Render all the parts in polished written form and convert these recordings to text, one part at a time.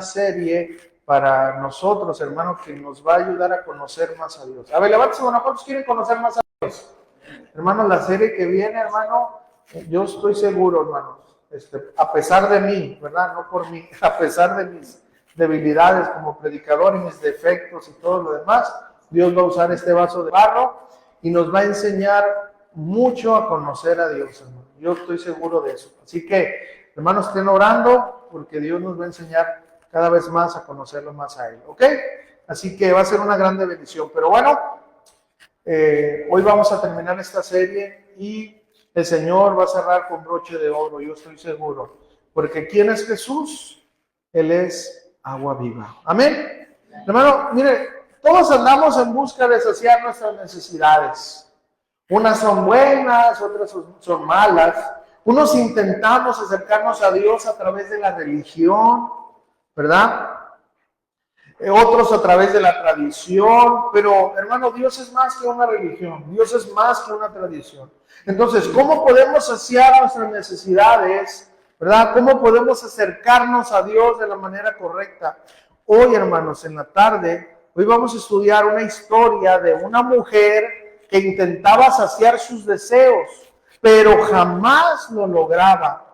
serie para nosotros, hermanos, que nos va a ayudar a conocer más a Dios. A ver, levántese, bueno, ¿cuántos quieren conocer más a Dios? Hermanos, la serie que viene, hermano, yo estoy seguro, hermanos, a pesar de mí, ¿verdad? No por mí, a pesar de mis debilidades como predicador y mis defectos y todo lo demás, Dios va a usar este vaso de barro y nos va a enseñar mucho a conocer a Dios, hermano. Yo estoy seguro de eso. Así que, hermanos, estén orando porque Dios nos va a enseñar cada vez más a conocerlo más a Él, ¿ok? Así que va a ser una grande bendición. Pero bueno, hoy vamos a terminar esta serie y el Señor va a cerrar con broche de oro, yo estoy seguro. Porque ¿quién es Jesús? Él es agua viva. Amén. Hermano, mire, todos andamos en busca de saciar nuestras necesidades. Unas son buenas, otras son malas. Unos intentamos acercarnos a Dios a través de la religión, ¿verdad? Otros a través de la tradición, pero hermano, Dios es más que una religión, Dios es más que una tradición. Entonces, ¿cómo podemos saciar nuestras necesidades, verdad? ¿Cómo podemos acercarnos a Dios de la manera correcta? Hoy, hermanos, en la tarde, hoy vamos a estudiar una historia de una mujer que intentaba saciar sus deseos, pero jamás lo lograba,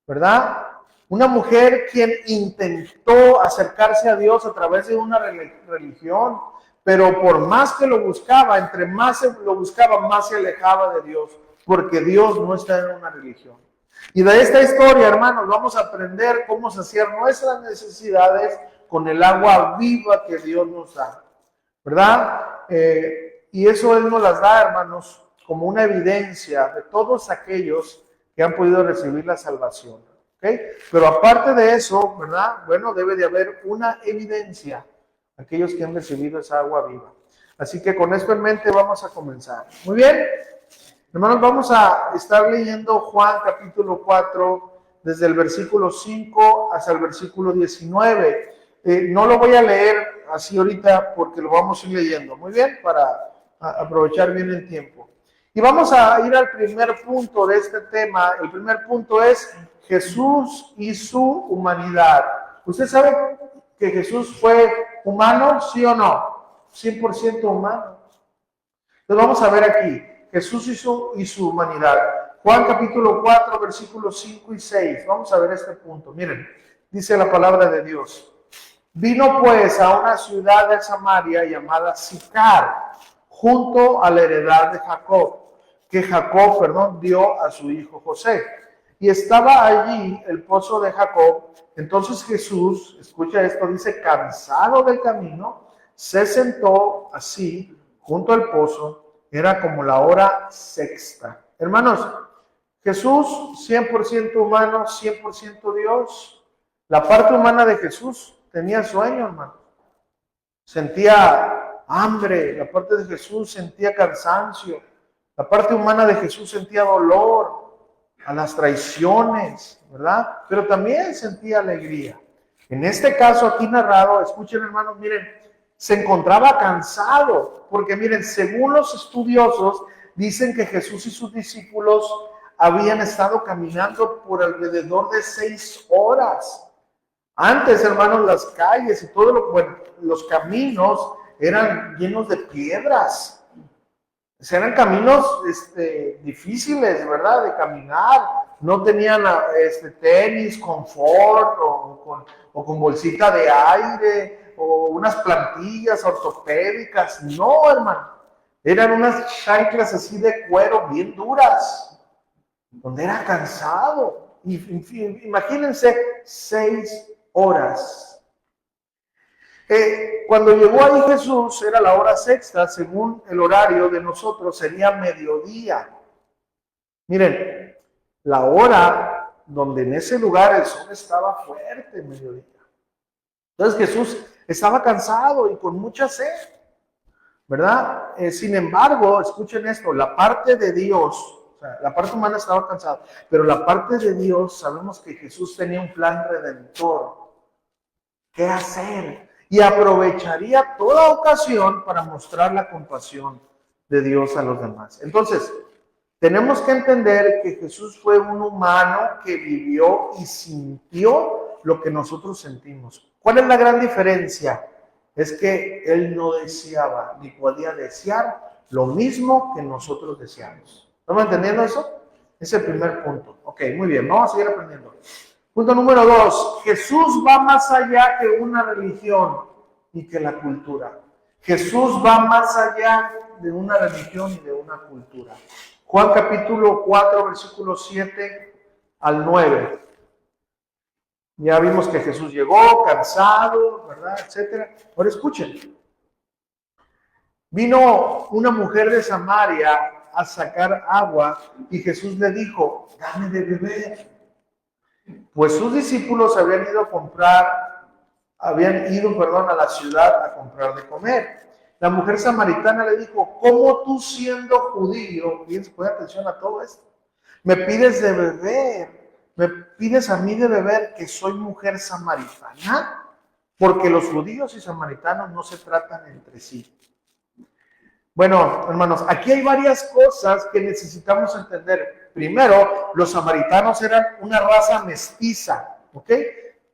¿verdad? Una mujer quien intentó acercarse a Dios a través de una religión, pero por más que lo buscaba, entre más lo buscaba, más se alejaba de Dios, porque Dios no está en una religión. Y de esta historia, hermanos, vamos a aprender cómo saciar nuestras necesidades con el agua viva que Dios nos da, ¿verdad? Y eso Él nos las da, hermanos, como una evidencia de todos aquellos que han podido recibir la salvación. ¿Okay? Pero aparte de eso, ¿verdad? Bueno, debe de haber una evidencia, aquellos que han recibido esa agua viva. Así que con esto en mente vamos a comenzar. Muy bien, hermanos, vamos a estar leyendo Juan capítulo 4, desde el versículo 5 hasta el versículo 19. No lo voy a leer así ahorita porque lo vamos a ir leyendo. Muy bien, para aprovechar bien el tiempo. Y vamos a ir al primer punto de este tema. El primer punto es Jesús y su humanidad. ¿Usted sabe que Jesús fue humano, sí o no? 100% humano. Entonces vamos a ver aquí, Jesús y su humanidad. Juan capítulo 4, versículos 5 y 6. Vamos a ver este punto. Miren, dice la palabra de Dios. Vino pues a una ciudad de Samaria llamada Sicar, junto a la heredad de Jacob, que Jacob, dio a su hijo José. Y estaba allí el pozo de Jacob. Entonces Jesús, escucha esto, dice, cansado del camino, se sentó así junto al pozo. Era como la hora sexta. Hermanos, Jesús 100% humano, 100% Dios. La parte humana de Jesús tenía sueño, hermano. Sentía hambre. La parte de Jesús sentía cansancio. La parte humana de Jesús sentía dolor a las traiciones, ¿verdad? Pero también sentía alegría. En este caso aquí narrado, escuchen, hermanos, miren, se encontraba cansado, porque miren, según los estudiosos, dicen que Jesús y sus discípulos habían estado caminando por alrededor de 6 horas. Antes, hermanos, las calles y los caminos eran llenos de piedras. Eran caminos difíciles, ¿verdad? De caminar. No tenían tenis, confort o con bolsita de aire o unas plantillas ortopédicas. No, hermano. Eran unas chanclas así de cuero bien duras, donde era cansado. Imagínense 6 horas. Cuando llegó ahí Jesús, era la hora sexta, según el horario de nosotros, sería mediodía. Miren, la hora donde en ese lugar el sol estaba fuerte, mediodía. Entonces Jesús estaba cansado y con mucha sed, ¿verdad? Sin embargo, escuchen esto, la parte de Dios, o sea, la parte humana estaba cansada, pero la parte de Dios, sabemos que Jesús tenía un plan redentor. ¿Qué hacer? Y aprovecharía toda ocasión para mostrar la compasión de Dios a los demás. Entonces, tenemos que entender que Jesús fue un humano que vivió y sintió lo que nosotros sentimos. ¿Cuál es la gran diferencia? Es que él no deseaba ni podía desear lo mismo que nosotros deseamos. ¿Estamos entendiendo eso? Es el primer punto. Ok, muy bien, vamos a seguir aprendiendo. Punto número 2. Jesús va más allá que una religión y que la cultura. Jesús va más allá de una religión y de una cultura. Juan capítulo 4, versículos 7 al 9. Ya vimos que Jesús llegó cansado, ¿verdad? Etcétera. Ahora escuchen. Vino una mujer de Samaria a sacar agua y Jesús le dijo, dame de beber. Pues sus discípulos habían ido a la ciudad a comprar de comer. La mujer samaritana le dijo, ¿cómo tú siendo judío, fíjense, pon atención a todo esto, me pides de beber? ¿Me pides a mí de beber que soy mujer samaritana? Porque los judíos y samaritanos no se tratan entre sí. Bueno, hermanos, aquí hay varias cosas que necesitamos entender. Primero, los samaritanos eran una raza mestiza, ¿ok?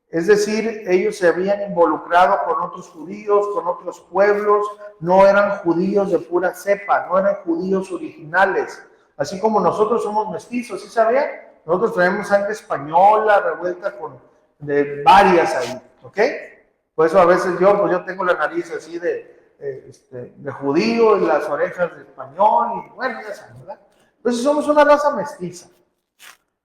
Es decir, ellos se habían involucrado con otros judíos, con otros pueblos, no eran judíos de pura cepa, no eran judíos originales. Así como nosotros somos mestizos, ¿sí sabían? Nosotros traemos sangre española revuelta de varias ahí, ¿ok? Por eso a veces yo tengo la nariz así de judío y las orejas de español y bueno, ya saben, ¿verdad? Entonces somos una raza mestiza.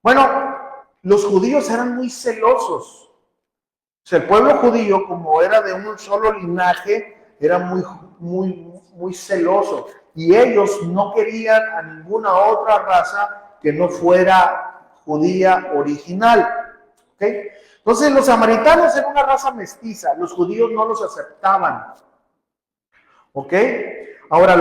Bueno, los judíos eran muy celosos. O sea, el pueblo judío, como era de un solo linaje, era muy celoso. Y ellos no querían a ninguna otra raza que no fuera judía original. ¿Ok? Entonces los samaritanos eran una raza mestiza. Los judíos no los aceptaban. ¿Ok? Ahora,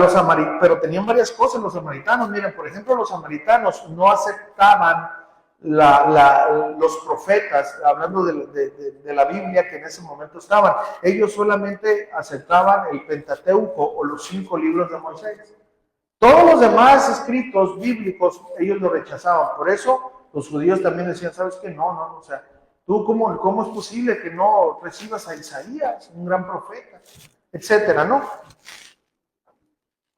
pero tenían varias cosas los samaritanos. Miren, por ejemplo, los samaritanos no aceptaban los profetas, hablando de la Biblia que en ese momento estaban. Ellos solamente aceptaban el Pentateuco o los 5 libros de Moisés. Todos los demás escritos bíblicos, ellos lo rechazaban. Por eso los judíos también decían, ¿sabes qué? No, o sea, ¿tú cómo es posible que no recibas a Isaías, un gran profeta? Etcétera, ¿no?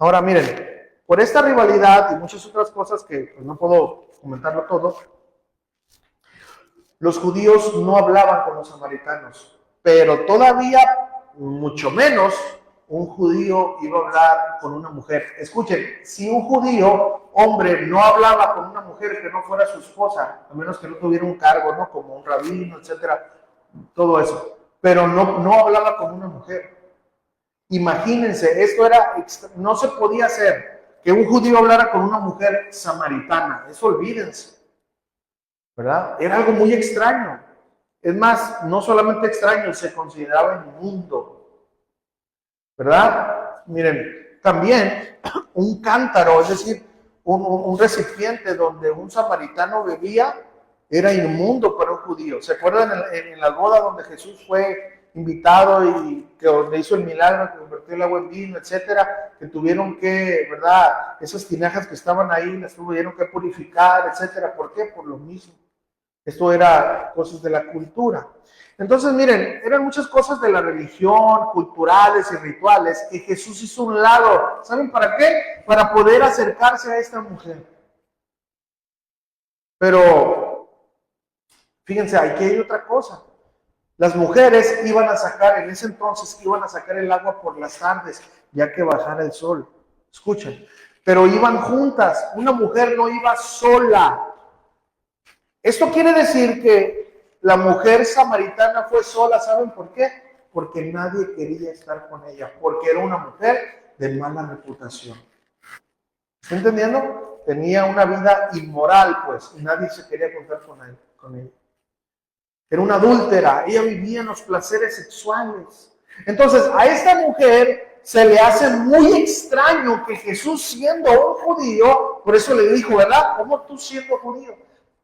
Ahora miren, por esta rivalidad y muchas otras cosas que pues, no puedo comentarlo todo, los judíos no hablaban con los samaritanos, pero todavía, mucho menos, un judío iba a hablar con una mujer. Escuchen, si un judío, hombre, no hablaba con una mujer que no fuera su esposa, a menos que no tuviera un cargo, ¿no? Como un rabino, etcétera, todo eso, pero no hablaba con una mujer. Imagínense, no se podía hacer que un judío hablara con una mujer samaritana, eso olvídense, ¿verdad? Era algo muy extraño. Es más, no solamente extraño, se consideraba inmundo, ¿verdad? Miren, también un cántaro, es decir, un recipiente donde un samaritano bebía, era inmundo para un judío. ¿Se acuerdan en la boda donde Jesús fue invitado y que donde hizo el milagro, que convirtió el agua en vino, etcétera, que tuvieron que, ¿verdad? Esas tinajas que estaban ahí las tuvieron que purificar, etcétera. ¿Por qué? Por lo mismo. Esto era cosas de la cultura. Entonces, miren, eran muchas cosas de la religión, culturales y rituales, que Jesús hizo a un lado. ¿Saben para qué? Para poder acercarse a esta mujer. Pero, fíjense, aquí hay otra cosa. Las mujeres en ese entonces iban a sacar el agua por las tardes, ya que bajara el sol. Escuchen, pero iban juntas. Una mujer no iba sola. Esto quiere decir que la mujer samaritana fue sola. ¿Saben por qué? Porque nadie quería estar con ella, porque era una mujer de mala reputación. ¿Está entendiendo? Tenía una vida inmoral, pues, y nadie se quería contar con ella. Era una adúltera, ella vivía en los placeres sexuales. Entonces, a esta mujer se le hace muy extraño que Jesús, siendo un judío, por eso le dijo, ¿verdad? ¿Cómo tú siendo judío?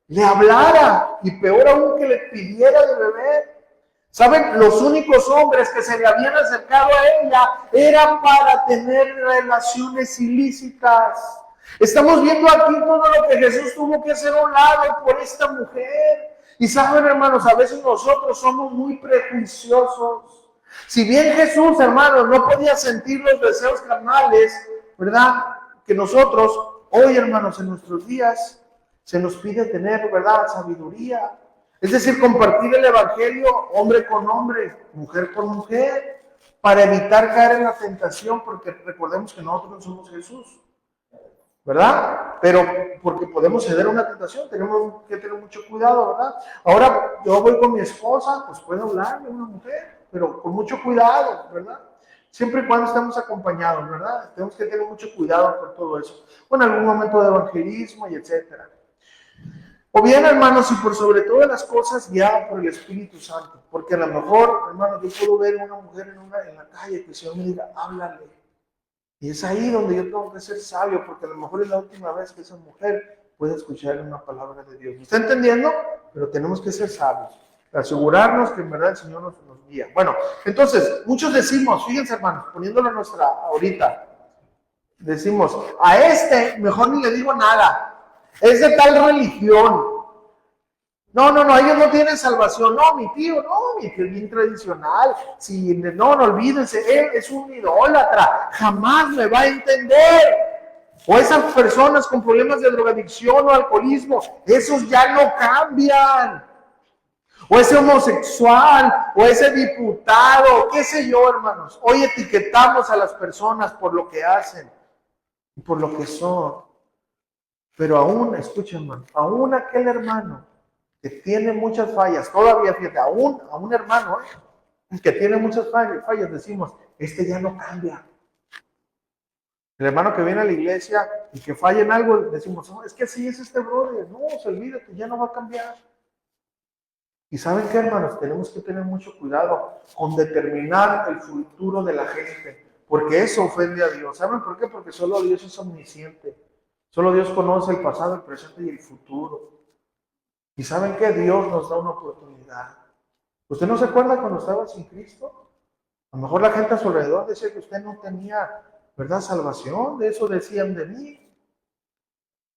Le hablara, y peor aún que le pidiera de beber. ¿Saben? Los únicos hombres que se le habían acercado a ella era para tener relaciones ilícitas. Estamos viendo aquí todo lo que Jesús tuvo que hacer a un lado por esta mujer. Y saben, hermanos, a veces nosotros somos muy prejuiciosos. Si bien Jesús, hermanos, no podía sentir los deseos carnales, ¿verdad? Que nosotros, hoy, hermanos, en nuestros días, se nos pide tener, ¿verdad?, sabiduría. Es decir, compartir el evangelio hombre con hombre, mujer con mujer, para evitar caer en la tentación, porque recordemos que nosotros no somos Jesús, ¿verdad? Pero porque podemos ceder a una tentación, tenemos que tener mucho cuidado, ¿verdad? Ahora yo voy con mi esposa, pues puedo hablarle a una mujer, pero con mucho cuidado, ¿verdad? Siempre y cuando estemos acompañados, ¿verdad? Tenemos que tener mucho cuidado con todo eso. O en algún momento de evangelismo y etcétera. O bien, hermanos, y por sobre todas las cosas, guiado por el Espíritu Santo. Porque a lo mejor, hermanos, yo puedo ver a una mujer en la calle que el Señor me diga, háblale. Y es ahí donde yo tengo que ser sabio, porque a lo mejor es la última vez que esa mujer puede escuchar una palabra de Dios. ¿Me está entendiendo? Pero tenemos que ser sabios, asegurarnos que en verdad el Señor nos guía. Bueno, entonces, muchos decimos, fíjense, hermanos, poniéndolo en nuestra ahorita, decimos, a este mejor ni le digo nada. Es de tal religión. No, ellos no tienen salvación. No, mi tío es bien tradicional. Sí, no olvídense, él es un idólatra. Jamás me va a entender. O esas personas con problemas de drogadicción o alcoholismo, esos ya no cambian. O ese homosexual, o ese diputado, qué sé yo, hermanos. Hoy etiquetamos a las personas por lo que hacen y por lo que son. Pero aún, escuchen, hermano, aún aquel hermano que tiene muchas fallas, todavía, fíjate, aún a un hermano que tiene muchas fallas, decimos, este ya no cambia. El hermano que viene a la iglesia y que falla en algo, decimos, no, es que así es este brother, no, se olvida que ya no va a cambiar. Y ¿saben qué, hermanos? Tenemos que tener mucho cuidado con determinar el futuro de la gente, porque eso ofende a Dios. ¿Saben por qué? Porque solo Dios es omnisciente. Solo Dios conoce el pasado, el presente y el futuro. ¿Y saben qué? Dios nos da una oportunidad. ¿Usted no se acuerda cuando estaba sin Cristo? A lo mejor la gente a su alrededor decía que usted no tenía, ¿verdad?, salvación. De eso decían de mí.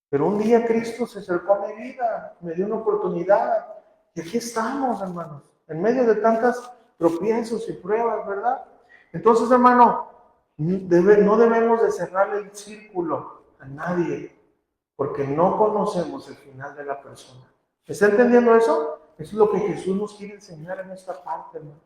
Pero un día Cristo se acercó a mi vida, me dio una oportunidad. Y aquí estamos, hermanos, en medio de tantas tropiezos y pruebas, ¿verdad? Entonces, hermano, no debemos de cerrarle el círculo a nadie, porque no conocemos el final de la persona. ¿Está entendiendo eso? Eso es lo que Jesús nos quiere enseñar en esta parte, hermano.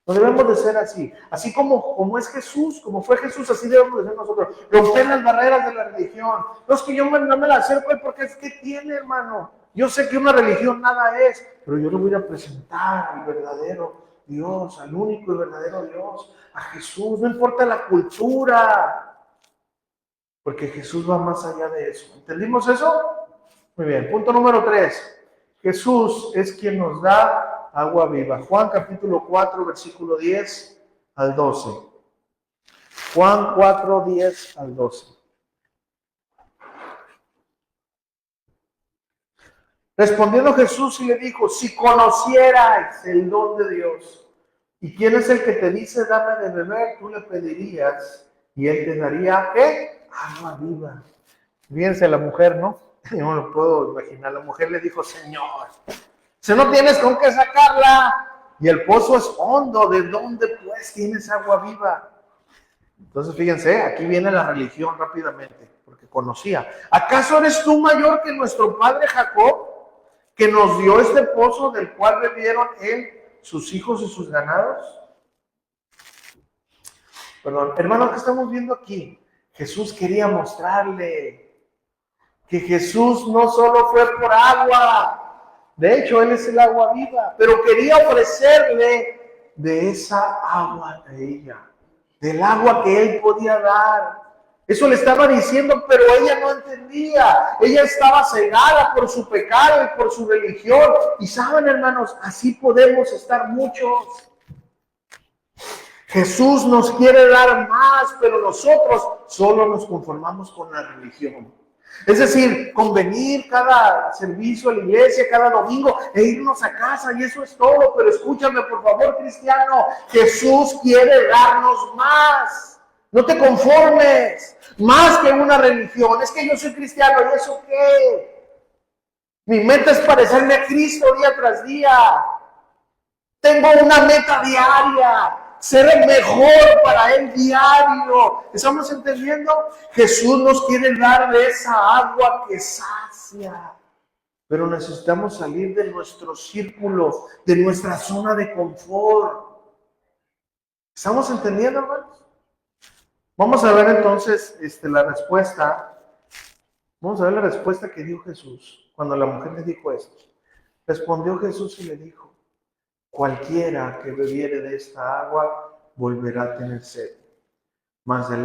No debemos de ser así. Así como es Jesús, como fue Jesús, así debemos de ser nosotros. Romper las barreras de la religión. No es que yo no me la acerco porque es que tiene, hermano. Yo sé que una religión nada es, pero yo le voy a presentar al verdadero Dios, al único y verdadero Dios, a Jesús. No importa la cultura, porque Jesús va más allá de eso. ¿Entendimos eso? Muy bien. Punto número 3. Jesús es quien nos da agua viva. Juan capítulo 4, versículo 10 al 12. Juan 4, 10 al 12. Respondiendo Jesús y le dijo, si conocierais el don de Dios, ¿y quién es el que te dice, dame de beber? Tú le pedirías y él te daría, ¿qué? Agua viva. Fíjense la mujer, ¿no? Yo no lo puedo imaginar. La mujer le dijo, Señor, si no tienes con qué sacarla, y el pozo es hondo, ¿de dónde pues tienes agua viva? Entonces, fíjense, aquí viene la religión rápidamente, porque conocía. ¿Acaso eres tú mayor que nuestro padre Jacob, que nos dio este pozo del cual bebieron él, sus hijos y sus ganados? Perdón, hermano, ¿qué estamos viendo aquí? Jesús quería mostrarle que Jesús no solo fue por agua, de hecho Él es el agua viva, pero quería ofrecerle de esa agua a ella, del agua que Él podía dar. Eso le estaba diciendo, pero ella no entendía. Ella estaba cegada por su pecado y por su religión. Y saben, hermanos, así podemos estar muchos. Jesús nos quiere dar más, pero nosotros solo nos conformamos con la religión. Es decir, con venir cada servicio a la iglesia, cada domingo, e irnos a casa, y eso es todo. Pero escúchame, por favor, cristiano, Jesús quiere darnos más. No te conformes, más que una religión. Es que yo soy cristiano, ¿y eso qué? Mi meta es parecerme a Cristo día tras día. Tengo una meta diaria, ser el mejor para Él diario. ¿Estamos entendiendo? Jesús nos quiere dar de esa agua que sacia. Pero necesitamos salir de nuestro círculo, de nuestra zona de confort. ¿Estamos entendiendo, hermanos? Vamos a ver entonces la respuesta. Vamos a ver la respuesta que dio Jesús cuando la mujer le dijo esto. Respondió Jesús y le dijo: cualquiera que bebiere de esta agua volverá a tener sed. Mas el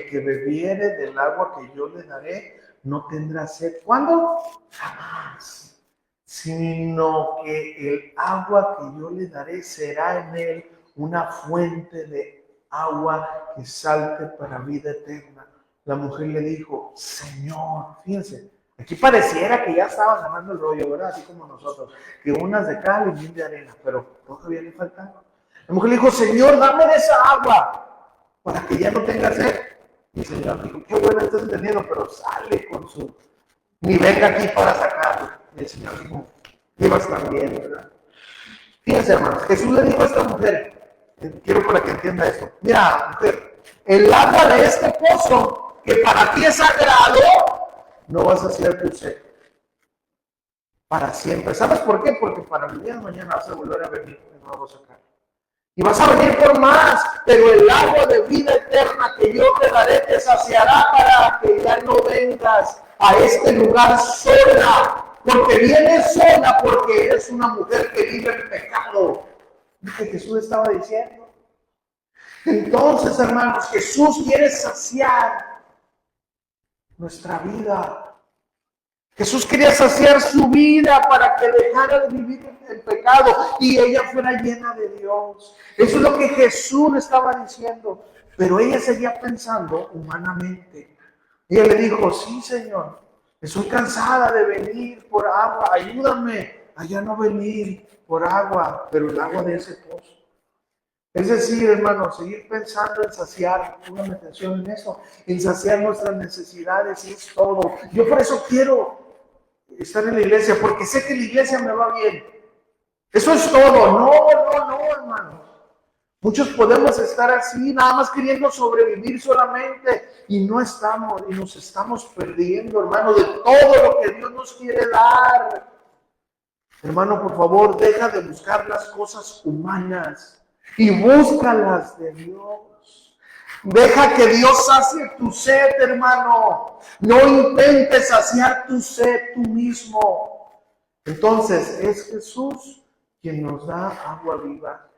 que bebiere del agua que yo le daré no tendrá sed. ¿Cuándo? Jamás. Sino que el agua que yo le daré será en él una fuente de agua que salte para vida eterna. La mujer le dijo: Señor, fíjense, aquí pareciera que ya estaban ganando el rollo, ¿verdad? Así como nosotros, que unas de cal y mil de arena, pero todavía le faltaba. La mujer le dijo: Señor, dame de esa agua para que ya no tenga sed. Y el Señor dijo: qué bueno estás entendiendo, pero sale con su... Ni venga aquí para sacarlo. Y el Señor dijo: ibas también, ¿verdad? Fíjense, hermanos, Jesús le dijo a esta mujer, quiero para que entienda esto: mira, mujer, el agua de este pozo, que para ti es sagrado, no vas a hacer tu sed para siempre. ¿Sabes por qué? Porque para el día de mañana vas a volver a venir de nuevo a sacar. Y vas a venir por más, pero el agua de vida eterna que yo te daré te saciará para que ya no vengas a este lugar sola. Porque vienes sola, porque eres una mujer que vive en pecado. Lo que Jesús estaba diciendo. Entonces, hermanos, Jesús quiere saciar nuestra vida. Jesús quería saciar su vida para que dejara de vivir en pecado y ella fuera llena de Dios. Eso es lo que Jesús le estaba diciendo. Pero ella seguía pensando humanamente. Ella le dijo: sí, Señor, estoy cansada de venir por agua. Ayúdame a ya no venir por agua, pero el agua de ese pozo. Es decir, hermanos, seguir pensando en saciar, póngame atención en eso, en saciar nuestras necesidades, y es todo. Yo por eso quiero estar en la iglesia, porque sé que la iglesia me va bien. Eso es todo. No, hermanos. Muchos podemos estar así, nada más queriendo sobrevivir solamente, y no estamos, y nos estamos perdiendo, hermano, de todo lo que Dios nos quiere dar. Hermano, por favor, deja de buscar las cosas humanas y búscalas de Dios. Deja que Dios sacie tu sed, hermano. No intentes saciar tu sed tú mismo. Entonces, es Jesús quien nos da agua viva.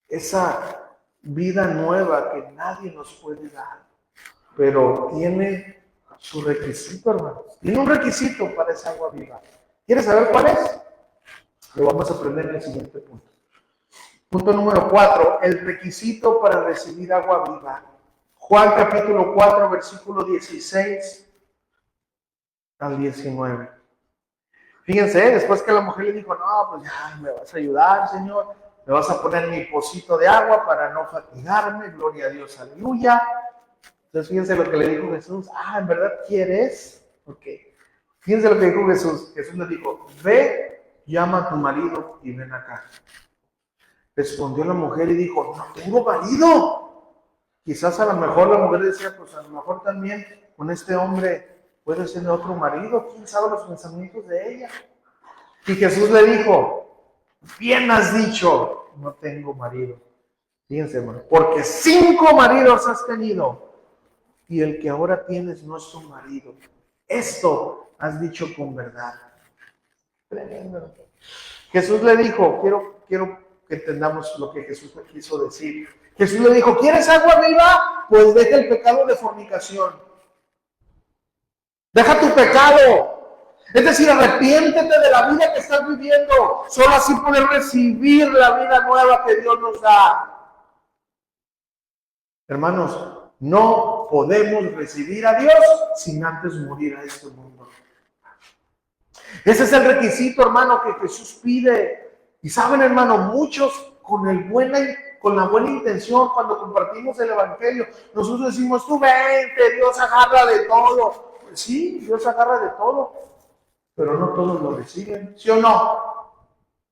Esa vida nueva que nadie nos puede dar. Pero tiene su requisito, hermano. Tiene un requisito para esa agua viva. ¿Quieres saber cuál es? Lo vamos a aprender en el siguiente punto. Punto número 4, el requisito para recibir agua viva. Juan capítulo 4, versículo 16 al 19. Fíjense, después que la mujer le dijo: no, pues ya me vas a ayudar, Señor, me vas a poner mi pocito de agua para no fatigarme, gloria a Dios, aleluya. Entonces fíjense lo que le dijo Jesús: ¿en verdad quieres? Ok. Fíjense lo que dijo Jesús. Jesús le dijo: ve, llama a tu marido y ven acá. Respondió la mujer y dijo: no tengo marido. Quizás a lo mejor la mujer decía: pues a lo mejor también con este hombre puede ser otro marido. ¿Quién sabe los pensamientos de ella? Y Jesús le dijo: bien has dicho, no tengo marido. Fíjense, hermano, porque 5 maridos has tenido y el que ahora tienes no es tu marido. Esto has dicho con verdad. Tremendo. Jesús le dijo, quiero que entendamos lo que Jesús le quiso decir. Jesús le dijo: ¿quieres agua viva? Pues deja el pecado de fornicación. Deja tu pecado. Es decir, arrepiéntete de la vida que estás viviendo. Solo así puedes recibir la vida nueva que Dios nos da. Hermanos, no podemos recibir a Dios sin antes morir a este mundo. Ese es el requisito, hermano, que Jesús pide. Y saben, hermano, muchos con la buena intención, cuando compartimos el evangelio, nosotros decimos: tú vente, Dios agarra de todo. sí, Dios agarra de todo, pero no todos lo reciben, ¿sí o no?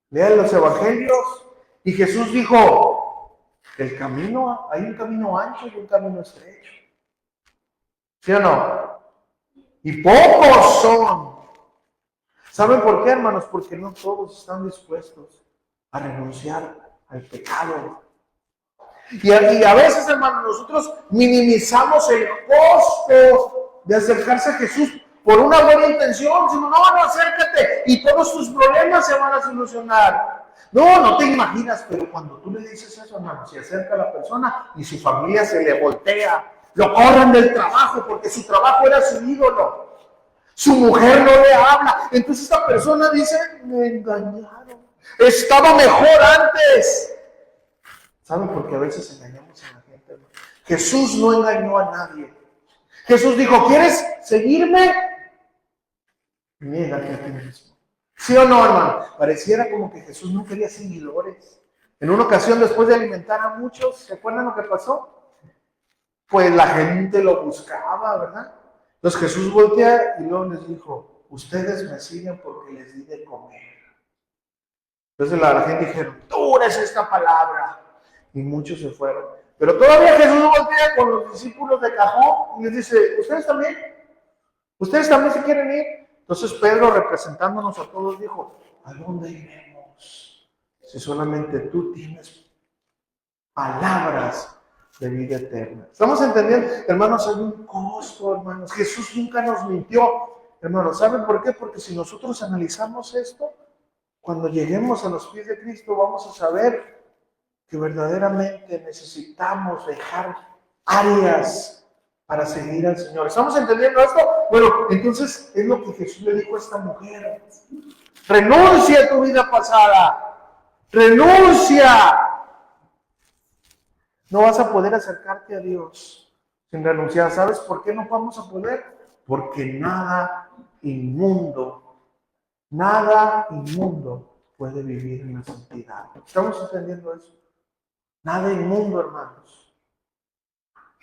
Lean los evangelios y Jesús dijo, el camino, hay un camino ancho y un camino estrecho, ¿sí o no? Y pocos son. ¿Saben por qué, hermanos? Porque no todos están dispuestos a renunciar al pecado. Y a veces, hermanos, nosotros minimizamos el costo de acercarse a Jesús por una buena intención, sino, no, acércate y todos tus problemas se van a solucionar. No te imaginas, pero cuando tú le dices eso, hermano, se acerca a la persona y su familia se le voltea, lo corren del trabajo porque su trabajo era su ídolo. Su mujer no le habla. Entonces esta persona dice, me engañaron. Estaba mejor antes. ¿Saben por qué a veces engañamos a la gente, hermano? Jesús no engañó a nadie. Jesús dijo, ¿quieres seguirme? Niégate a ti mismo. ¿Sí o no, hermano? Pareciera como que Jesús no quería seguidores. En una ocasión, después de alimentar a muchos, ¿se acuerdan lo que pasó? Pues la gente lo buscaba, ¿verdad? Entonces Jesús voltea y luego les dijo, ustedes me siguen porque les di de comer. Entonces la gente dijeron, tú eres esta palabra. Y muchos se fueron. Pero todavía Jesús voltea con los discípulos de cajón y les dice, ¿ustedes también se quieren ir? Entonces Pedro, representándonos a todos, dijo, ¿a dónde iremos? Si solamente tú tienes palabras de vida eterna. ¿Estamos entendiendo? Hermanos, hay un costo, hermanos. Jesús nunca nos mintió. Hermanos, ¿saben por qué? Porque si nosotros analizamos esto, cuando lleguemos a los pies de Cristo, vamos a saber que verdaderamente necesitamos dejar áreas para seguir al Señor. ¿Estamos entendiendo esto? Bueno, entonces es lo que Jesús le dijo a esta mujer. Renuncia a tu vida pasada. Renuncia. No vas a poder acercarte a Dios sin renunciar. ¿Sabes por qué no vamos a poder? Porque nada inmundo puede vivir en la santidad. ¿Estamos entendiendo eso? Nada inmundo, hermanos.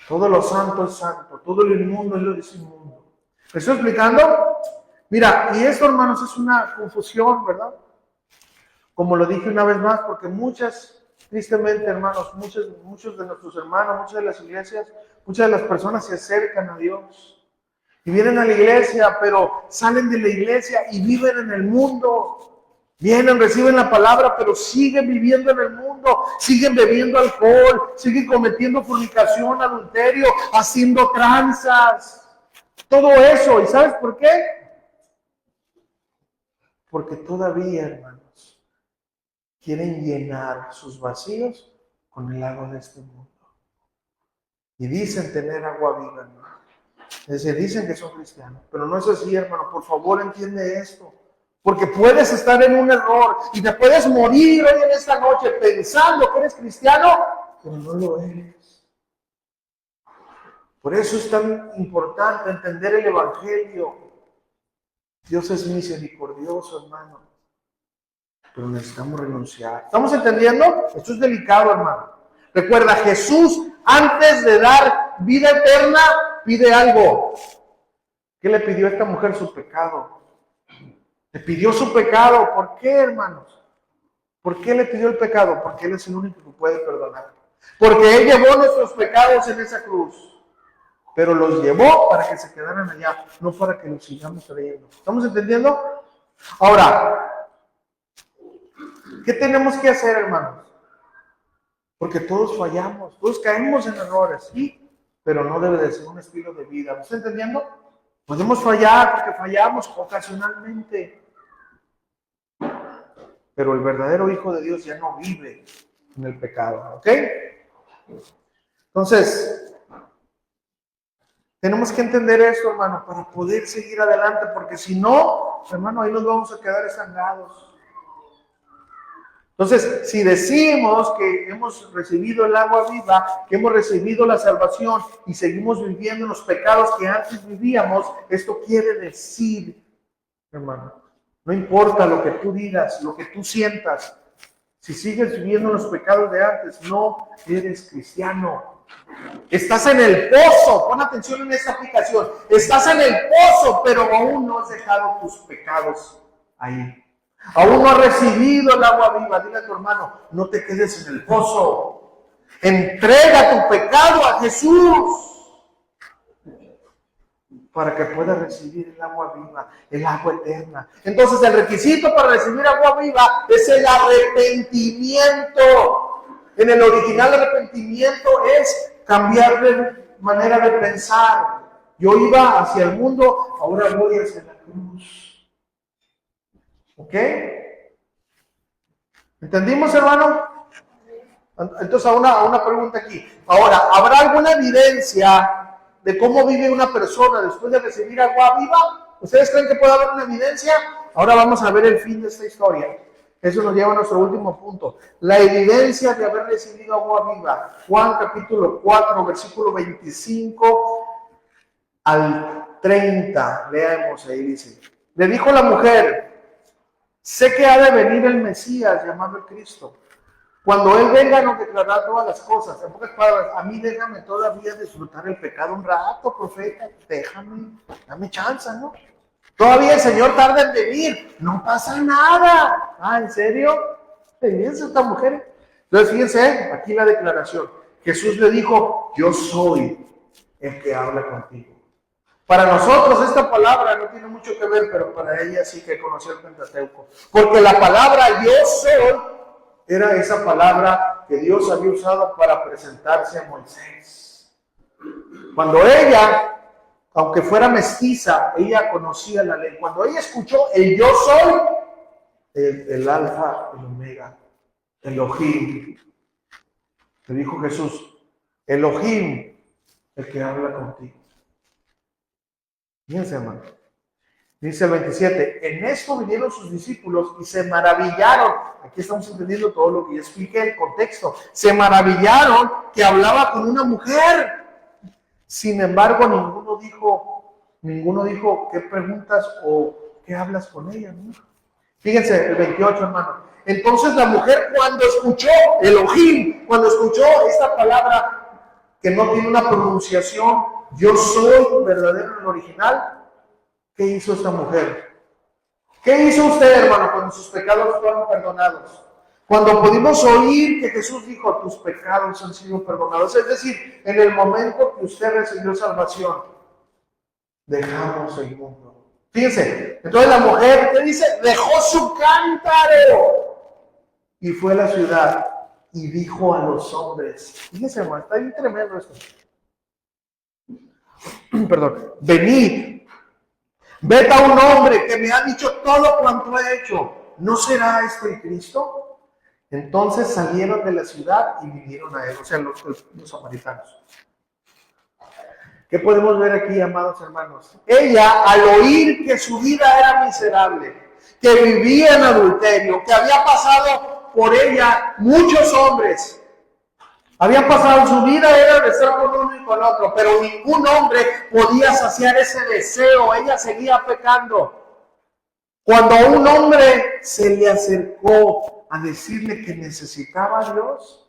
Todo lo santo es santo, todo lo inmundo es inmundo. ¿Me estoy explicando? Mira, y esto, hermanos, es una confusión, ¿verdad? Como lo dije una vez más, porque tristemente, hermanos, muchos de nuestros hermanos, muchas de las iglesias, muchas de las personas se acercan a Dios y vienen a la iglesia, pero salen de la iglesia y viven en el mundo. Vienen, reciben la palabra, pero siguen viviendo en el mundo, siguen bebiendo alcohol, siguen cometiendo fornicación, adulterio, haciendo tranzas, todo eso. ¿Y sabes por qué? Porque todavía, hermanos, quieren llenar sus vacíos con el agua de este mundo. Y dicen tener agua viva, hermano. Es decir, dicen que son cristianos, pero no es así, hermano. Por favor, entiende esto. Porque puedes estar en un error y te puedes morir hoy en esta noche pensando que eres cristiano, pero no lo eres. Por eso es tan importante entender el evangelio. Dios es misericordioso, hermano. Pero necesitamos renunciar. ¿Estamos entendiendo? Esto es delicado, hermano. Recuerda, Jesús, antes de dar vida eterna, pide algo. ¿Qué le pidió a esta mujer? Su pecado. Le pidió su pecado. ¿Por qué, hermanos? ¿Por qué le pidió el pecado? Porque Él es el único que puede perdonar. Porque Él llevó nuestros pecados en esa cruz. Pero los llevó para que se quedaran allá, no para que los sigamos trayendo. ¿Estamos entendiendo? Ahora, ¿qué tenemos que hacer, hermanos? Porque todos fallamos, todos caemos en errores, ¿sí? Pero no debe de ser un estilo de vida. ¿Me está entendiendo? Podemos fallar porque fallamos ocasionalmente. Pero el verdadero Hijo de Dios ya no vive en el pecado, ¿ok? Entonces, tenemos que entender esto, hermano, para poder seguir adelante, porque si no, hermano, ahí nos vamos a quedar estancados. Entonces, si decimos que hemos recibido el agua viva, que hemos recibido la salvación y seguimos viviendo los pecados que antes vivíamos, esto quiere decir, hermano, no importa lo que tú digas, lo que tú sientas, si sigues viviendo los pecados de antes, no eres cristiano. Estás en el pozo, pon atención en esta aplicación. Estás en el pozo, pero aún no has dejado tus pecados ahí. Aún no has recibido el agua viva. Dile a tu hermano, no te quedes en el pozo. Entrega tu pecado a Jesús para que puedas recibir el agua viva, el agua eterna. Entonces el requisito para recibir agua viva es el arrepentimiento. En el original, el arrepentimiento es cambiar de manera de pensar. Yo iba hacia el mundo, ahora voy hacia la cruz. ¿Ok? ¿Entendimos, hermano? Entonces, una pregunta aquí. Ahora, ¿habrá alguna evidencia de cómo vive una persona después de recibir agua viva? ¿Ustedes creen que puede haber una evidencia? Ahora vamos a ver el fin de esta historia. Eso nos lleva a nuestro último punto. La evidencia de haber recibido agua viva. Juan capítulo 4, versículo 25 al 30. Leemos ahí, dice. Le dijo la mujer, sé que ha de venir el Mesías, llamado el Cristo. Cuando Él venga nos declarará todas las cosas. En pocas palabras, a mí déjame todavía disfrutar el pecado un rato, profeta. Dame chance, ¿no? Todavía el Señor tarda en venir. No pasa nada. Ah, ¿en serio? Fíjense esta mujer. Entonces, fíjense, aquí la declaración. Jesús le dijo, yo soy el que habla contigo. Para nosotros esta palabra no tiene mucho que ver, pero para ella sí que conoció el Pentateuco. Porque la palabra yo soy era esa palabra que Dios había usado para presentarse a Moisés. Cuando ella, aunque fuera mestiza, ella conocía la ley. Cuando ella escuchó el yo soy, el alfa, el omega, Elohim, le dijo Jesús, Elohim, el que habla contigo. Fíjense, hermano. Dice el 27, en esto vinieron sus discípulos y se maravillaron. Aquí estamos entendiendo todo lo que ya expliqué, el contexto. Se maravillaron que hablaba con una mujer. Sin embargo, ninguno dijo, ¿qué preguntas o qué hablas con ella? ¿No? Fíjense, el 28, hermano. Entonces la mujer cuando escuchó Elohim, cuando escuchó esta palabra que no tiene una pronunciación, yo soy verdadero en el original, ¿qué hizo esta mujer? ¿Qué hizo usted, hermano, cuando sus pecados fueron perdonados? Cuando pudimos oír que Jesús dijo, tus pecados han sido perdonados. Es decir, en el momento que usted recibió salvación, dejamos el mundo. Fíjense, entonces la mujer, ¿qué dice? Dejó su cántaro y fue a la ciudad y dijo a los hombres. Fíjense, hermano, está bien tremendo esto. Perdón, venid. Ved a un hombre que me ha dicho todo cuanto he hecho. ¿No será este el Cristo? Entonces salieron de la ciudad y vinieron a él, o sea, los samaritanos. ¿Qué podemos ver aquí, amados hermanos? Ella, al oír que su vida era miserable, que vivía en adulterio, que había pasado por ella muchos hombres, habían pasado su vida, era de estar con uno y con otro, pero ningún hombre podía saciar ese deseo. Ella seguía pecando. Cuando a un hombre se le acercó a decirle que necesitaba a Dios,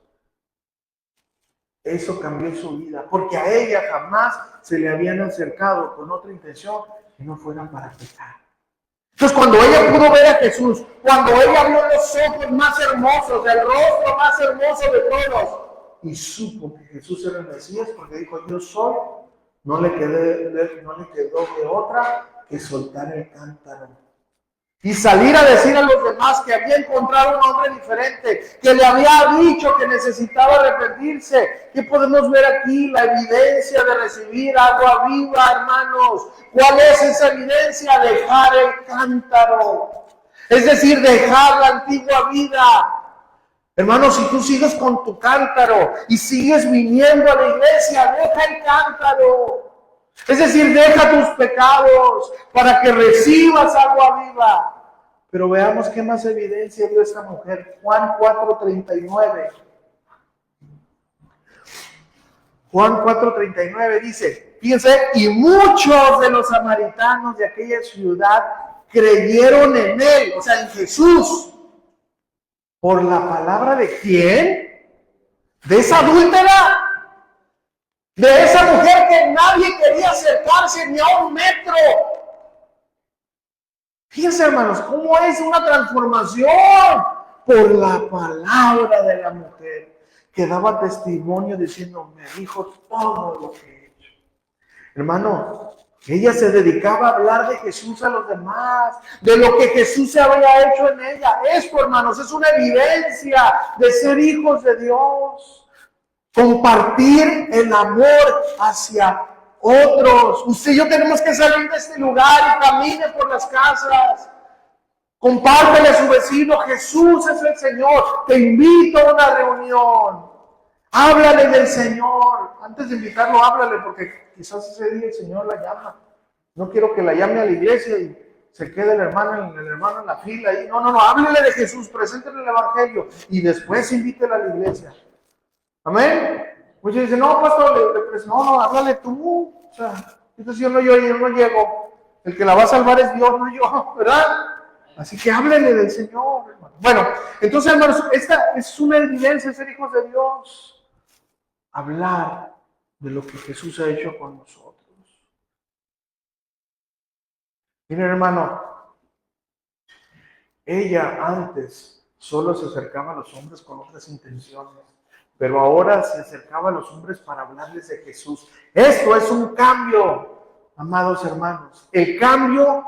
eso cambió su vida, porque a ella jamás se le habían acercado con otra intención que no fuera para pecar. Entonces, cuando ella pudo ver a Jesús, cuando ella vio los ojos más hermosos, el rostro más hermoso de todos, y supo que Jesús era el Mesías, porque dijo, yo soy, no le quedó de otra que soltar el cántaro y salir a decir a los demás que había encontrado un hombre diferente, que le había dicho que necesitaba arrepentirse. ¿Qué podemos ver aquí? La evidencia de recibir agua viva, hermanos. ¿Cuál es esa evidencia? Dejar el cántaro, es decir, dejar la antigua vida. Hermanos, si tú sigues con tu cántaro y sigues viniendo a la iglesia, deja el cántaro. Es decir, deja tus pecados para que recibas agua viva. Pero veamos qué más evidencia dio esta mujer. Juan 4:39. Juan 4:39 dice, fíjense, y muchos de los samaritanos de aquella ciudad creyeron en él, o sea, en Jesús. ¿Por la palabra de quién? ¿De esa adúltera? De esa mujer que nadie quería acercarse ni a un metro. Fíjense, hermanos, cómo es una transformación por la palabra de la mujer que daba testimonio diciendo, me dijo todo lo que he hecho. Hermano, ella se dedicaba a hablar de Jesús a los demás, de lo que Jesús se había hecho en ella. Esto, hermanos, es una evidencia de ser hijos de Dios. Compartir el amor hacia otros. Usted y yo tenemos que salir de este lugar y camine por las casas. Compártele a su vecino, Jesús es el Señor. Te invito a una reunión. Háblale del Señor. Antes de invitarlo, háblale, porque quizás ese día el Señor la llama. No quiero que la llame a la iglesia y se quede el hermano en la fila. Y no, háblele de Jesús, preséntele el Evangelio y después invítela a la iglesia. Amén. Muchos dicen, no, pastor, no, háblale tú. O sea, entonces yo no llego. El que la va a salvar es Dios, no yo, ¿verdad? Así que háblele del Señor, hermano. Bueno, entonces, hermanos, esta es una evidencia de ser hijos de Dios. Hablar de lo que Jesús ha hecho con nosotros. Miren, hermano, ella antes solo se acercaba a los hombres con otras intenciones, pero ahora se acercaba a los hombres para hablarles de Jesús. Esto es un cambio, amados hermanos. El cambio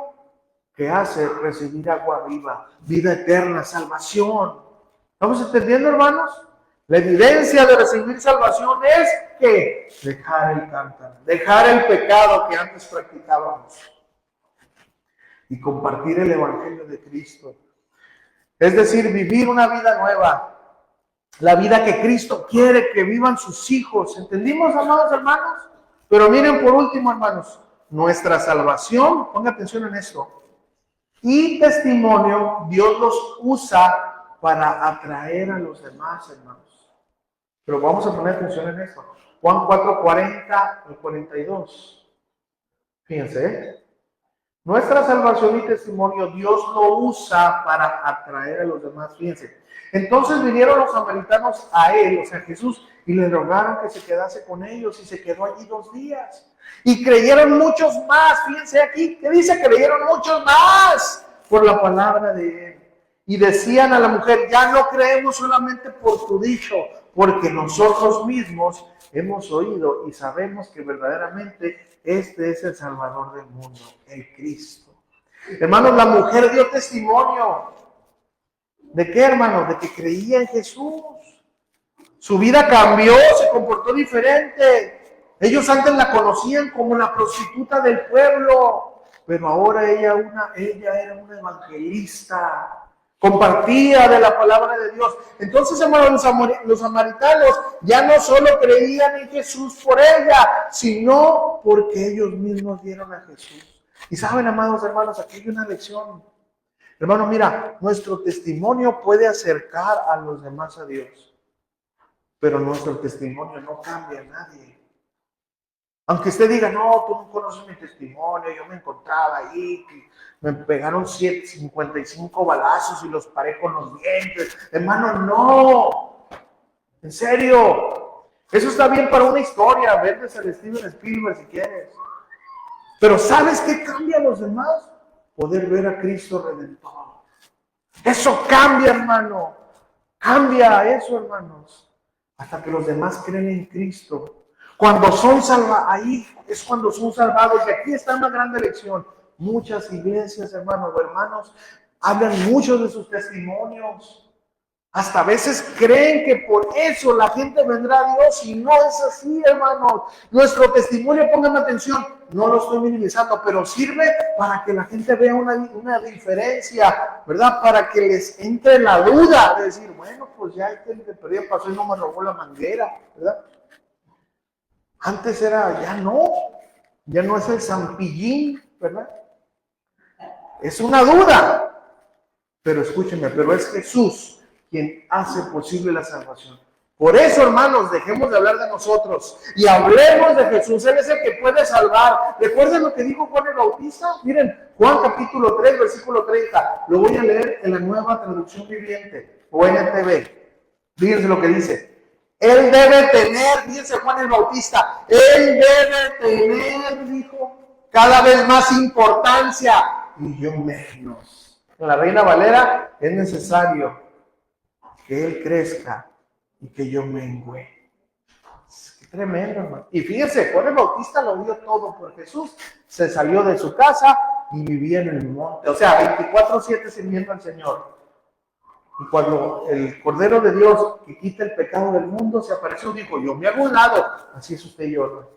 que hace recibir agua viva, vida eterna, salvación. ¿Estamos entendiendo, hermanos? La evidencia de recibir salvación es que dejar el cántaro, dejar el pecado que antes practicábamos y compartir el Evangelio de Cristo. Es decir, vivir una vida nueva, la vida que Cristo quiere que vivan sus hijos. ¿Entendimos, amados hermanos? Pero miren, por último, hermanos, nuestra salvación, ponga atención en esto, y testimonio, Dios los usa para atraer a los demás, hermanos. Pero vamos a poner atención en esto. Juan 4, 40 al 42. Fíjense, nuestra salvación y testimonio, Dios lo usa para atraer a los demás. Fíjense. Entonces vinieron los samaritanos a él, o sea, Jesús, y le rogaron que se quedase con ellos, y se quedó allí 2 días. Y creyeron muchos más, fíjense aquí, ¿qué dice? Creyeron muchos más por la palabra de él. Y decían a la mujer, ya no creemos solamente por tu dicho, porque nosotros mismos hemos oído y sabemos que verdaderamente este es el Salvador del mundo, el Cristo. Hermanos, la mujer dio testimonio. ¿De qué, hermanos? De que creía en Jesús. Su vida cambió, se comportó diferente. Ellos antes la conocían como la prostituta del pueblo, pero ahora ella era una evangelista. Compartía de la palabra de Dios. Entonces, hermanos, los samaritanos ya no solo creían en Jesús por ella, sino porque ellos mismos dieron a Jesús. Y saben, amados hermanos, aquí hay una lección. Hermano, mira, nuestro testimonio puede acercar a los demás a Dios, pero nuestro testimonio no cambia a nadie. Aunque usted diga, no, tú no conoces mi testimonio, yo me encontraba ahí, me pegaron 55 balazos y los paré con los dientes. Hermano, no. En serio. Eso está bien para una historia, verles al Steven Spielberg si quieres. Pero ¿sabes qué cambia a los demás? Poder ver a Cristo Redentor. Eso cambia, hermano. Cambia eso, hermanos. Hasta que los demás creen en Cristo. Cuando son salvados, ahí es cuando son salvados. Y aquí está una gran lección. Muchas iglesias, hermanos o hermanos, hablan mucho de sus testimonios. Hasta a veces creen que por eso la gente vendrá a Dios y no es así, hermanos. Nuestro testimonio, pónganme atención, no lo estoy minimizando, pero sirve para que la gente vea una diferencia, ¿verdad? Para que les entre la duda de decir, bueno, pues ya el que perdía pasó y no me robó la manguera, ¿verdad? Antes era, ya no es el zampillín, ¿verdad? Es una duda, pero escúchenme, pero es Jesús quien hace posible la salvación. Por eso, hermanos, dejemos de hablar de nosotros y hablemos de Jesús. Él es el que puede salvar. ¿Recuerden lo que dijo Juan el Bautista? Miren, Juan capítulo 3, versículo 30. Lo voy a leer en la Nueva Traducción Viviente, o NTV. Fíjense lo que dice. Él debe tener, dice Juan el Bautista, Él debe tener, dijo, cada vez más importancia y yo menos. En la Reina Valera es necesario que Él crezca y que yo mengüe. Qué tremendo, hermano. Y fíjense, Juan el Bautista lo vio todo por Jesús. Se salió de su casa y vivía en el monte. O sea, 24/7 sirviendo al Señor. Y cuando el Cordero de Dios que quita el pecado del mundo se apareció, dijo, yo me hago un lado. Así es usted y yo, hermano.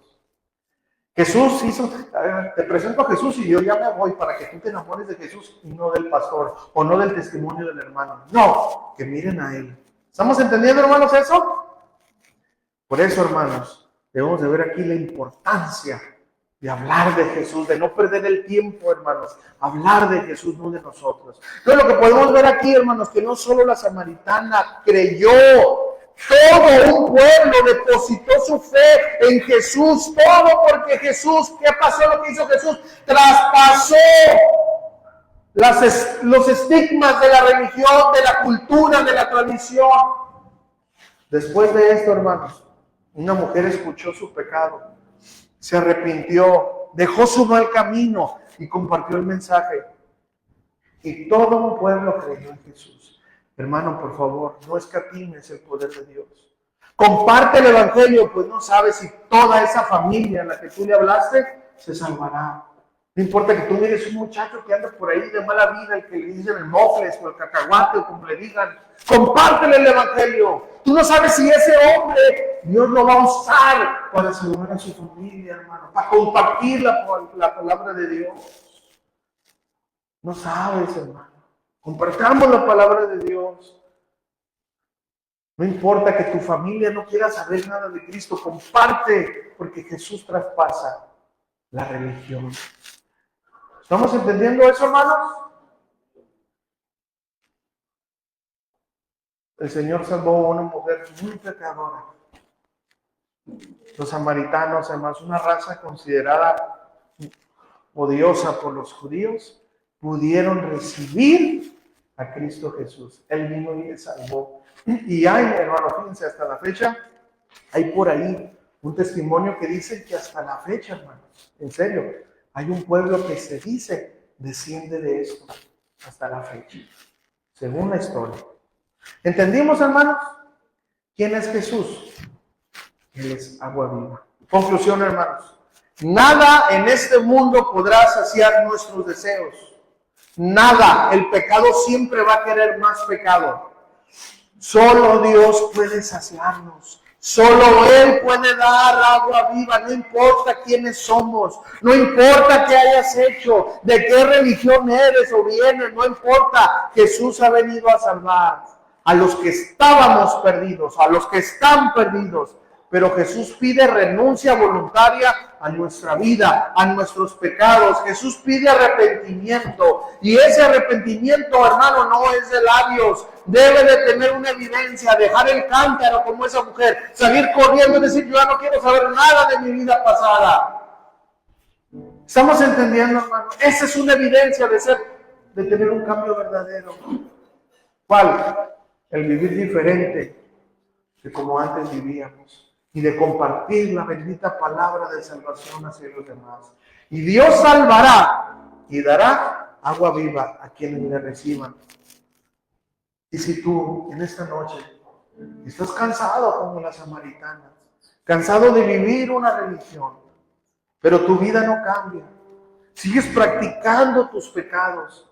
Jesús hizo, te presento a Jesús y yo ya me voy para que tú te enamores de Jesús y no del pastor o no del testimonio del hermano. No, que miren a Él. ¿Estamos entendiendo, hermanos, eso? Por eso, hermanos, debemos de ver aquí la importancia de hablar de Jesús, de no perder el tiempo, hermanos, hablar de Jesús, no de nosotros. Entonces, lo que podemos ver aquí, hermanos, que no solo la samaritana creyó, todo un pueblo depositó su fe en Jesús, todo porque Jesús, ¿qué pasó lo que hizo Jesús? Traspasó los estigmas de la religión, de la cultura, de la tradición. Después de esto, hermanos, una mujer escuchó su pecado, se arrepintió, dejó su mal camino y compartió el mensaje. Y todo un pueblo creyó en Jesús. Hermano, por favor, no escatimes el poder de Dios. Comparte el evangelio, pues no sabes si toda esa familia a la que tú le hablaste se salvará. No importa que tú mires un muchacho que anda por ahí de mala vida, el que le dicen el mofles o el cacahuate o como le digan, compártele el evangelio. Tú no sabes si ese hombre Dios lo va a usar para salvar a su familia, hermano, para compartir la palabra de Dios. No sabes, hermano. Compartamos la palabra de Dios. No importa que tu familia no quiera saber nada de Cristo, comparte, porque Jesús traspasa la religión. ¿Estamos entendiendo eso, hermanos? El Señor salvó a una mujer muy pecadora. Los samaritanos, hermanos, una raza considerada odiosa por los judíos, pudieron recibir a Cristo Jesús. Él vino y les salvó. Y hay, hermano, fíjense, hasta la fecha, hay por ahí un testimonio que dice que hasta la fecha, hermanos, en serio, hay un pueblo que se dice desciende de esto hasta la fecha, según la historia. ¿Entendimos, hermanos? ¿Quién es Jesús? Él es agua viva. Conclusión, hermanos. Nada en este mundo podrá saciar nuestros deseos. Nada. El pecado siempre va a querer más pecado. Solo Dios puede saciarnos. Solo Él puede dar agua viva. No importa quiénes somos. No importa qué hayas hecho. De qué religión eres o vienes. No importa. Jesús ha venido a salvar a los que estábamos perdidos. A los que están perdidos. Pero Jesús pide renuncia voluntaria a nuestra vida, a nuestros pecados. Jesús pide arrepentimiento. Y ese arrepentimiento, hermano, no es de labios. Debe de tener una evidencia, dejar el cántaro como esa mujer, salir corriendo y decir, yo ya no quiero saber nada de mi vida pasada. ¿Estamos entendiendo, hermano? Esa es una evidencia de tener un cambio verdadero. ¿Cuál? El vivir diferente de como antes vivíamos. Y de compartir la bendita palabra de salvación hacia los demás. Y Dios salvará y dará agua viva a quienes le reciban. Y si tú en esta noche estás cansado como la samaritana, cansado de vivir una religión, pero tu vida no cambia, sigues practicando tus pecados,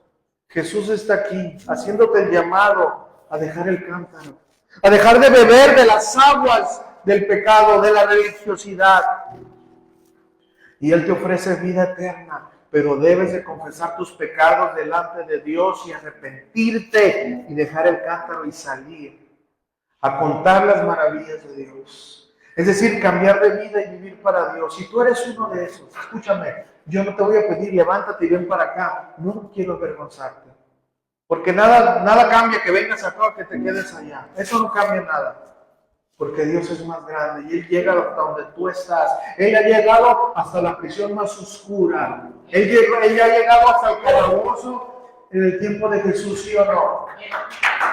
Jesús está aquí haciéndote el llamado a dejar el cántaro, a dejar de beber de las aguas del pecado, de la religiosidad. Y Él te ofrece vida eterna, pero debes de confesar tus pecados delante de Dios y arrepentirte y dejar el cántaro y salir a contar las maravillas de Dios. Es decir, cambiar de vida y vivir para Dios. Si tú eres uno de esos, escúchame, yo no te voy a pedir levántate y ven para acá. No quiero avergonzarte. Porque nada cambia que vengas acá o que te quedes allá. Eso no cambia nada. Porque Dios es más grande y Él llega hasta donde tú estás. Él ha llegado hasta la prisión más oscura. Él ha llegado hasta el calabozo en el tiempo de Jesús, ¿sí o no?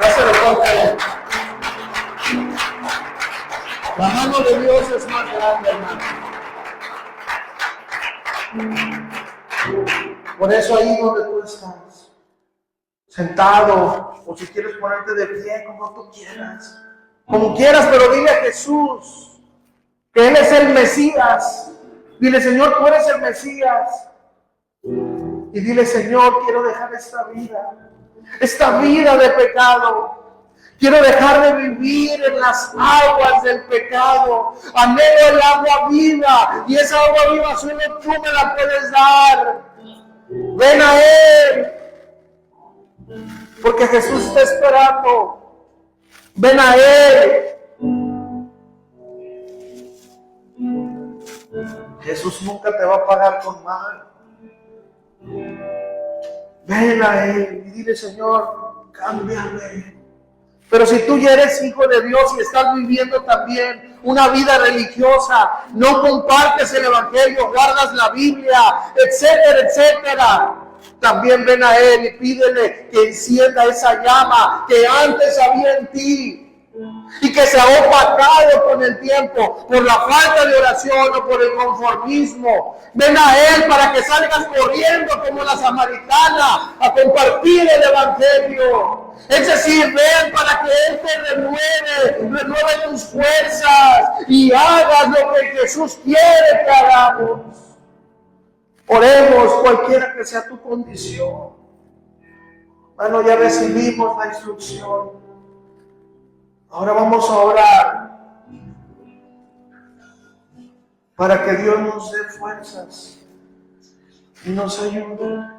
Ya se lo toca a Él. La mano de Dios es más grande, hermano. Por eso ahí donde tú estás, sentado, o si quieres ponerte de pie, como tú quieras. Como quieras, pero dile a Jesús que Él es el Mesías. Dile, Señor, tú eres el Mesías. Y dile, Señor, quiero dejar esta vida de pecado. Quiero dejar de vivir en las aguas del pecado. Anhelo el agua viva, y esa agua viva solo tú me la puedes dar. Ven a Él, porque Jesús está esperando. Ven a Él. Jesús nunca te va a pagar con mal. Ven a Él y dile, Señor, cámbiame. Pero si tú ya eres hijo de Dios y estás viviendo también una vida religiosa, no compartes el Evangelio, guardas la Biblia, etcétera, etcétera, también ven a Él y pídele que encienda esa llama que antes había en ti y que se ha opacado con el tiempo por la falta de oración o por el conformismo. Ven a Él para que salgas corriendo como la samaritana a compartir el Evangelio. Es decir, ven para que Él te renueve tus fuerzas y hagas lo que Jesús quiere que hagamos. Oremos cualquiera que sea tu condición. Bueno, ya recibimos la instrucción. Ahora vamos a orar para que Dios nos dé fuerzas y nos ayude.